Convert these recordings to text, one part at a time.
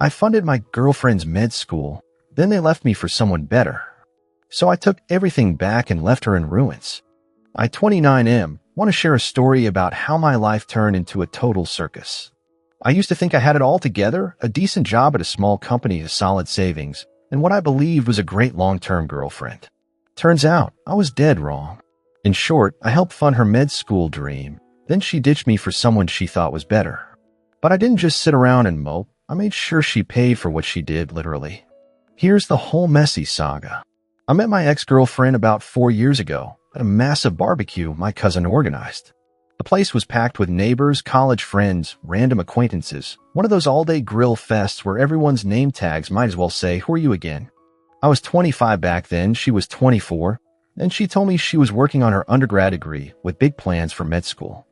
I funded my girlfriend's med school, then they left me for someone better. So I took everything back and left her in ruins. I, 29M, want to share a story about how my life turned into a total circus. I used to think I had it all together, a decent job at a small company, a solid savings, and what I believed was a great long-term girlfriend. Turns out, I was dead wrong. In short, I helped fund her med school dream. Then she ditched me for someone she thought was better. But I didn't just sit around and mope. I made sure she paid for what she did, literally. Here's the whole messy saga. I met my ex-girlfriend about 4 years ago at a massive barbecue my cousin organized. The place was packed with neighbors, college friends, random acquaintances, one of those all-day grill fests where everyone's name tags might as well say, "Who are you again?" I was 25 back then, she was 24, and she told me she was working on her undergrad degree with big plans for med school.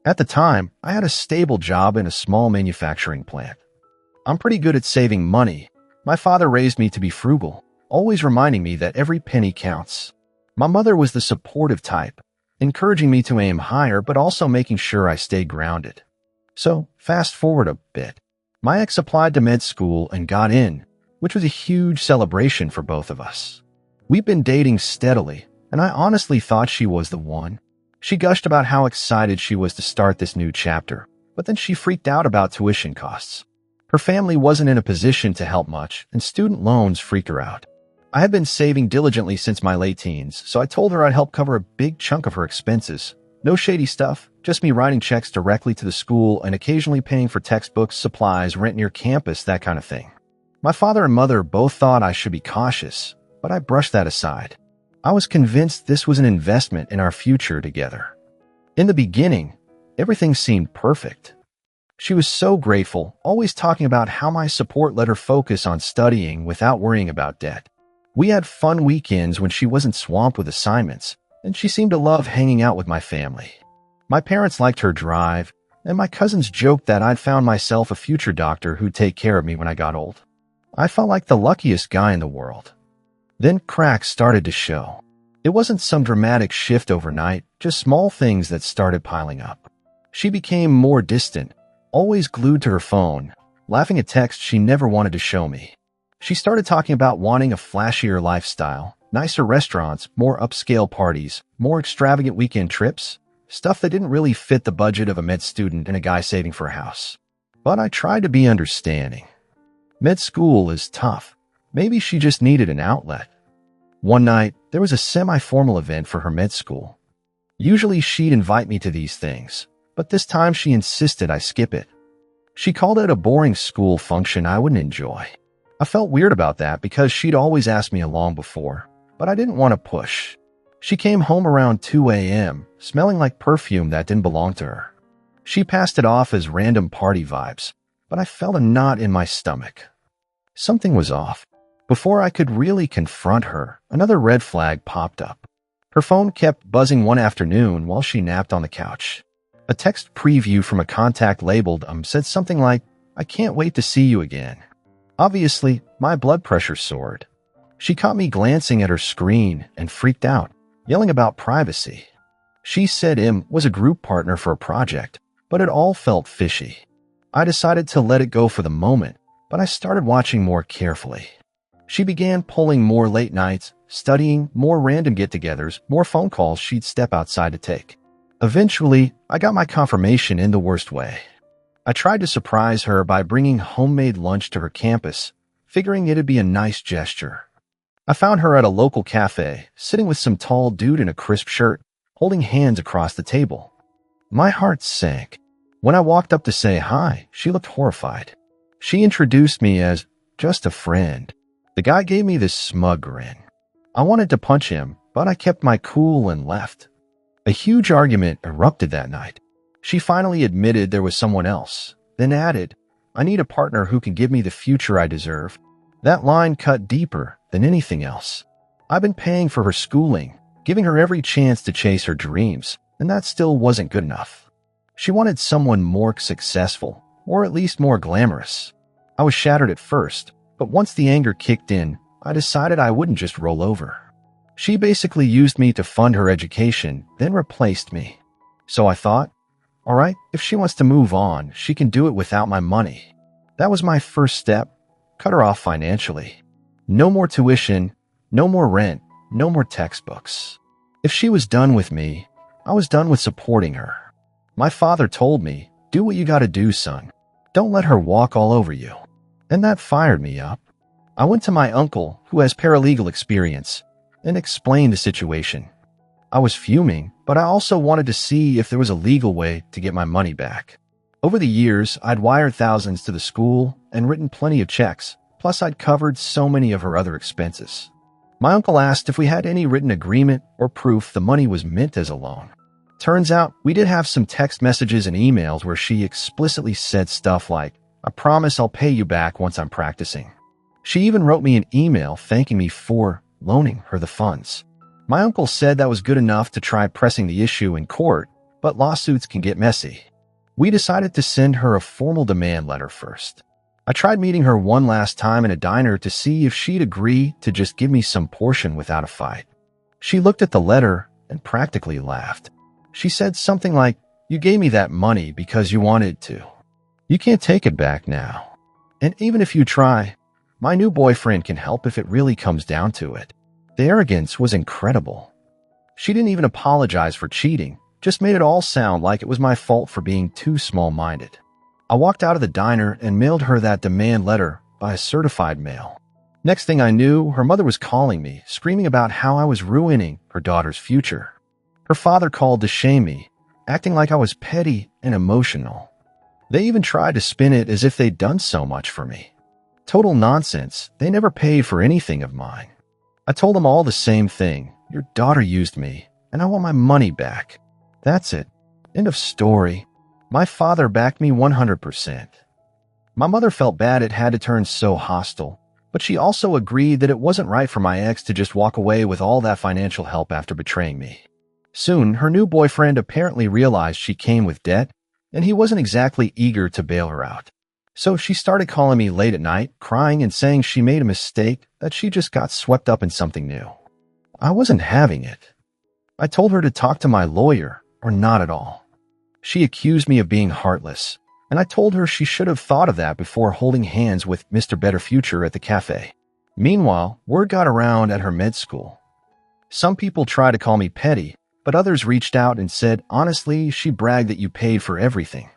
At the time, I had a stable job in a small manufacturing plant. I'm pretty good at saving money. My father raised me to be frugal, always reminding me that every penny counts. My mother was the supportive type, encouraging me to aim higher but also making sure I stayed grounded. So, fast forward a bit. My ex applied to med school and got in, which was a huge celebration for both of us. We've been dating steadily, and I honestly thought she was the one. She gushed about how excited she was to start this new chapter, but then she freaked out about tuition costs. Her family wasn't in a position to help much, and student loans freaked her out. I had been saving diligently since my late teens, so I told her I'd help cover a big chunk of her expenses. No shady stuff, just me writing checks directly to the school and occasionally paying for textbooks, supplies, rent near campus, that kind of thing. My father and mother both thought I should be cautious, but I brushed that aside. I was convinced this was an investment in our future together. In the beginning, everything seemed perfect. She was so grateful, always talking about how my support let her focus on studying without worrying about debt. We had fun weekends when she wasn't swamped with assignments, and she seemed to love hanging out with my family. My parents liked her drive, and my cousins joked that I'd found myself a future doctor who'd take care of me when I got old. I felt like the luckiest guy in the world. Then cracks started to show. It wasn't some dramatic shift overnight, just small things that started piling up. She became more distant, always glued to her phone, laughing at texts she never wanted to show me. She started talking about wanting a flashier lifestyle, nicer restaurants, more upscale parties, more extravagant weekend trips, stuff that didn't really fit the budget of a med student and a guy saving for a house. But I tried to be understanding. Med school is tough. Maybe she just needed an outlet. One night, there was a semi-formal event for her med school. Usually she'd invite me to these things, but this time she insisted I skip it. She called it a boring school function I wouldn't enjoy. I felt weird about that because she'd always asked me along before, but I didn't want to push. She came home around 2 a.m., smelling like perfume that didn't belong to her. She passed it off as random party vibes, but I felt a knot in my stomach. Something was off. Before I could really confront her, another red flag popped up. Her phone kept buzzing one afternoon while she napped on the couch. A text preview from a contact labeled said something like, "I can't wait to see you again." Obviously, my blood pressure soared. She caught me glancing at her screen and freaked out, yelling about privacy. She said M was a group partner for a project, but it all felt fishy. I decided to let it go for the moment, but I started watching more carefully. She began pulling more late nights, studying, more random get-togethers, more phone calls she'd step outside to take. Eventually, I got my confirmation in the worst way. I tried to surprise her by bringing homemade lunch to her campus, figuring it'd be a nice gesture. I found her at a local cafe, sitting with some tall dude in a crisp shirt, holding hands across the table. My heart sank. When I walked up to say hi, she looked horrified. She introduced me as just a friend. The guy gave me this smug grin. I wanted to punch him, but I kept my cool and left. A huge argument erupted that night. She finally admitted there was someone else, then added, "I need a partner who can give me the future I deserve." That line cut deeper than anything else. I've been paying for her schooling, giving her every chance to chase her dreams, and that still wasn't good enough. She wanted someone more successful, or at least more glamorous. I was shattered at first, but once the anger kicked in, I decided I wouldn't just roll over. She basically used me to fund her education, then replaced me. So I thought, all right, if she wants to move on, she can do it without my money. That was my first step. Cut her off financially. No more tuition, no more rent, no more textbooks. If she was done with me, I was done with supporting her. My father told me, do what you gotta do, son. Don't let her walk all over you. And that fired me up. I went to my uncle, who has paralegal experience, and explained the situation. I was fuming, but I also wanted to see if there was a legal way to get my money back. Over the years, I'd wired thousands to the school and written plenty of checks, plus I'd covered so many of her other expenses. My uncle asked if we had any written agreement or proof the money was meant as a loan. Turns out, we did have some text messages and emails where she explicitly said stuff like, "I promise I'll pay you back once I'm practicing." She even wrote me an email thanking me for loaning her the funds. My uncle said that was good enough to try pressing the issue in court, but lawsuits can get messy. We decided to send her a formal demand letter first. I tried meeting her one last time in a diner to see if she'd agree to just give me some portion without a fight. She looked at the letter and practically laughed. She said something like, "You gave me that money because you wanted to. You can't take it back now. And even if you try, my new boyfriend can help if it really comes down to it." The arrogance was incredible. She didn't even apologize for cheating, just made it all sound like it was my fault for being too small-minded. I walked out of the diner and mailed her that demand letter by a certified mail. Next thing I knew, her mother was calling me, screaming about how I was ruining her daughter's future. Her father called to shame me, acting like I was petty and emotional. They even tried to spin it as if they'd done so much for me. Total nonsense. They never paid for anything of mine. I told them all the same thing. Your daughter used me, and I want my money back. That's it. End of story. My father backed me 100%. My mother felt bad it had to turn so hostile, but she also agreed that it wasn't right for my ex to just walk away with all that financial help after betraying me. Soon, her new boyfriend apparently realized she came with debt, and he wasn't exactly eager to bail her out. So she started calling me late at night, crying and saying she made a mistake, that she just got swept up in something new. I wasn't having it. I told her to talk to my lawyer, or not at all. She accused me of being heartless, and I told her she should have thought of that before holding hands with Mr. Better Future at the cafe. Meanwhile, word got around at her med school. Some people tried to call me petty, but others reached out and said, honestly, she bragged that you paid for everything.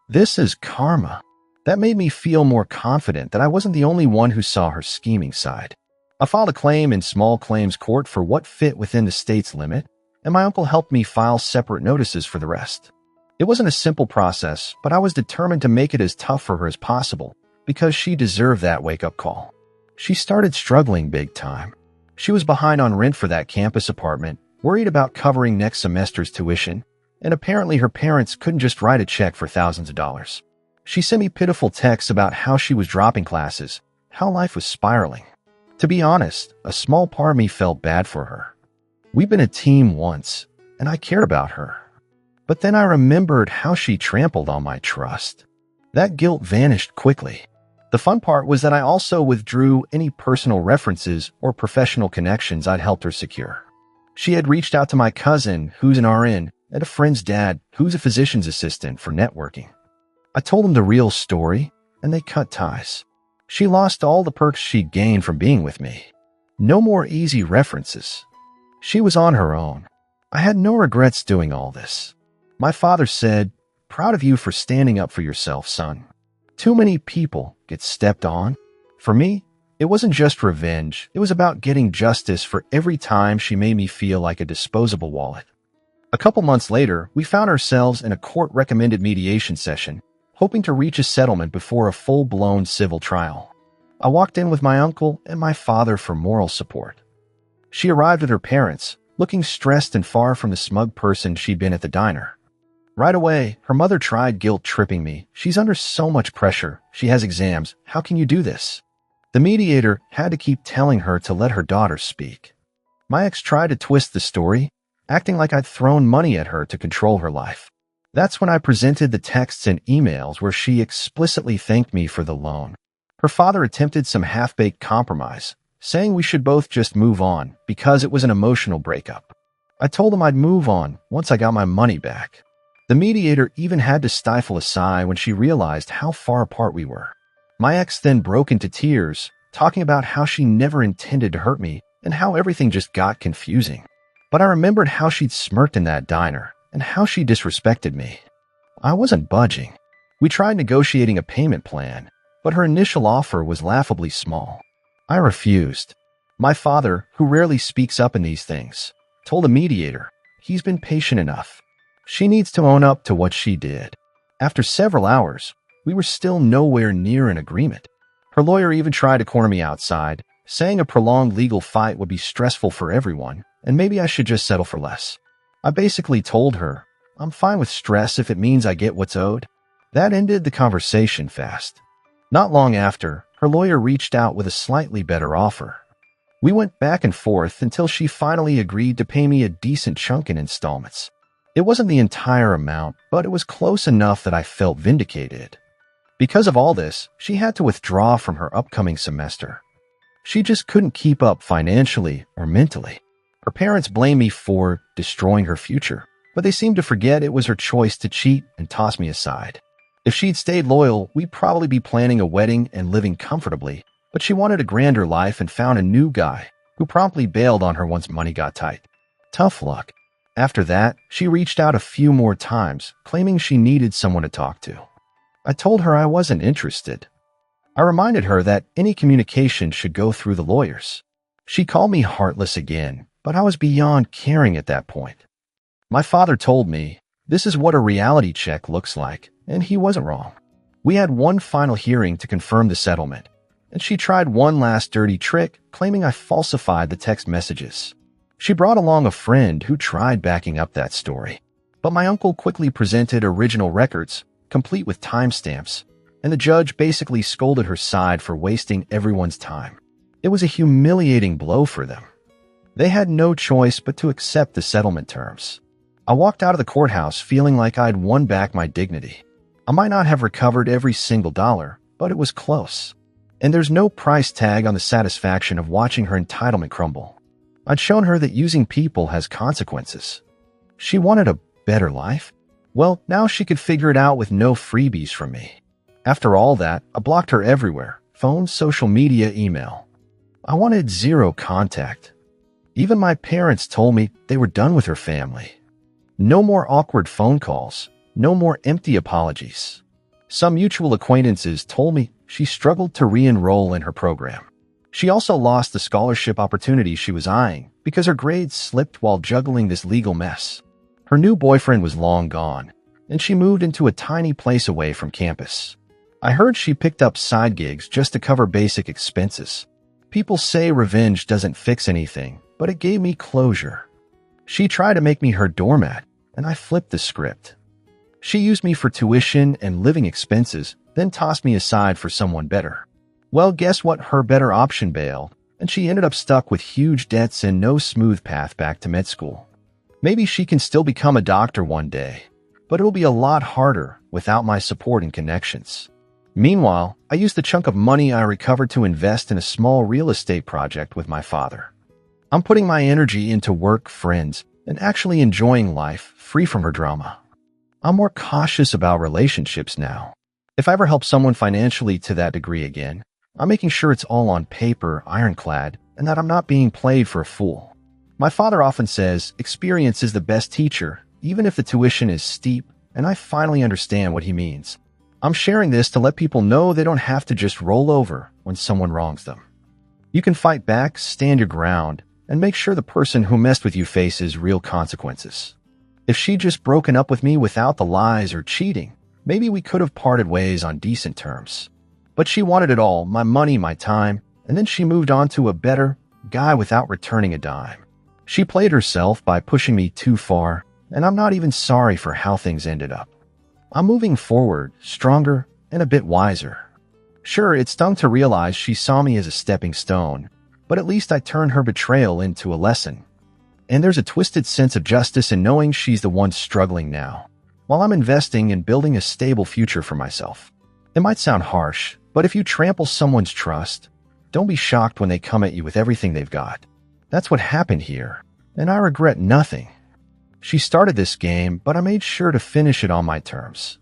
This is karma. That made me feel more confident that I wasn't the only one who saw her scheming side. I filed a claim in small claims court for what fit within the state's limit, and my uncle helped me file separate notices for the rest. It wasn't a simple process, but I was determined to make it as tough for her as possible, because she deserved that wake-up call. She started struggling big time. She was behind on rent for that campus apartment, worried about covering next semester's tuition, and apparently her parents couldn't just write a check for thousands of dollars. She sent me pitiful texts about how she was dropping classes, how life was spiraling. To be honest, a small part of me felt bad for her. We'd been a team once, and I cared about her. But then I remembered how she trampled on my trust. That guilt vanished quickly. The fun part was that I also withdrew any personal references or professional connections I'd helped her secure. She had reached out to my cousin, who's an RN, and a friend's dad, who's a physician's assistant, for networking. I told them the real story, and they cut ties. She lost all the perks she'd gained from being with me. No more easy references. She was on her own. I had no regrets doing all this. My father said, "Proud of you for standing up for yourself, son." Too many people get stepped on. For me, it wasn't just revenge. It was about getting justice for every time she made me feel like a disposable wallet. A couple months later, we found ourselves in a court-recommended mediation session, hoping to reach a settlement before a full-blown civil trial. I walked in with my uncle and my father for moral support. She arrived with her parents, looking stressed and far from the smug person she'd been at the diner. Right away, her mother tried guilt-tripping me. "She's under so much pressure. She has exams. How can you do this?" The mediator had to keep telling her to let her daughter speak. My ex tried to twist the story, acting like I'd thrown money at her to control her life. That's when I presented the texts and emails where she explicitly thanked me for the loan. Her father attempted some half-baked compromise, saying we should both just move on because it was an emotional breakup. I told him I'd move on once I got my money back. The mediator even had to stifle a sigh when she realized how far apart we were. My ex then broke into tears, talking about how she never intended to hurt me and how everything just got confusing. But I remembered how she'd smirked in that diner and how she disrespected me. I wasn't budging. We tried negotiating a payment plan, but her initial offer was laughably small. I refused. My father, who rarely speaks up in these things, told a mediator he's been patient enough. She needs to own up to what she did. After several hours, we were still nowhere near an agreement. Her lawyer even tried to corner me outside, saying a prolonged legal fight would be stressful for everyone, and maybe I should just settle for less. I basically told her, I'm fine with stress if it means I get what's owed. That ended the conversation fast. Not long after, her lawyer reached out with a slightly better offer. We went back and forth until she finally agreed to pay me a decent chunk in installments. It wasn't the entire amount, but it was close enough that I felt vindicated. Because of all this, she had to withdraw from her upcoming semester. She just couldn't keep up financially or mentally. Her parents blamed me for destroying her future, but they seemed to forget it was her choice to cheat and toss me aside. If she'd stayed loyal, we'd probably be planning a wedding and living comfortably, but she wanted a grander life and found a new guy who promptly bailed on her once money got tight. Tough luck. After that, she reached out a few more times, claiming she needed someone to talk to. I told her I wasn't interested. I reminded her that any communication should go through the lawyers. She called me heartless again, but I was beyond caring at that point. My father told me, this is what a reality check looks like, and he wasn't wrong. We had one final hearing to confirm the settlement, and she tried one last dirty trick, claiming I falsified the text messages. She brought along a friend who tried backing up that story, but my uncle quickly presented original records, complete with timestamps, and the judge basically scolded her side for wasting everyone's time. It was a humiliating blow for them. They had no choice but to accept the settlement terms. I walked out of the courthouse feeling like I'd won back my dignity. I might not have recovered every single dollar, but it was close. And there's no price tag on the satisfaction of watching her entitlement crumble. I'd shown her that using people has consequences. She wanted a better life? Well, now she could figure it out with no freebies from me. After all that, I blocked her everywhere: phone, social media, email. I wanted zero contact. Even my parents told me they were done with her family. No more awkward phone calls. No more empty apologies. Some mutual acquaintances told me she struggled to re-enroll in her program. She also lost the scholarship opportunity she was eyeing because her grades slipped while juggling this legal mess. Her new boyfriend was long gone, and she moved into a tiny place away from campus. I heard she picked up side gigs just to cover basic expenses. People say revenge doesn't fix anything, but it gave me closure. She tried to make me her doormat, and I flipped the script. She used me for tuition and living expenses, then tossed me aside for someone better. Well, guess what? Her better option bailed, and she ended up stuck with huge debts and no smooth path back to med school. Maybe she can still become a doctor one day, but it'll be a lot harder without my support and connections. Meanwhile, I used the chunk of money I recovered to invest in a small real estate project with my father. I'm putting my energy into work, friends, and actually enjoying life, free from her drama. I'm more cautious about relationships now. If I ever help someone financially to that degree again, I'm making sure it's all on paper, ironclad, and that I'm not being played for a fool. My father often says, experience is the best teacher, even if the tuition is steep, and I finally understand what he means. I'm sharing this to let people know they don't have to just roll over when someone wrongs them. You can fight back, stand your ground, and make sure the person who messed with you faces real consequences. If she'd just broken up with me without the lies or cheating, maybe we could have parted ways on decent terms. But she wanted it all, my money, my time, and then she moved on to a better guy without returning a dime. She played herself by pushing me too far, and I'm not even sorry for how things ended up. I'm moving forward, stronger, and a bit wiser. Sure, it stung to realize she saw me as a stepping stone, but at least I turned her betrayal into a lesson. And there's a twisted sense of justice in knowing she's the one struggling now, while I'm investing in building a stable future for myself. It might sound harsh, but if you trample someone's trust, don't be shocked when they come at you with everything they've got. That's what happened here, and I regret nothing. She started this game, but I made sure to finish it on my terms.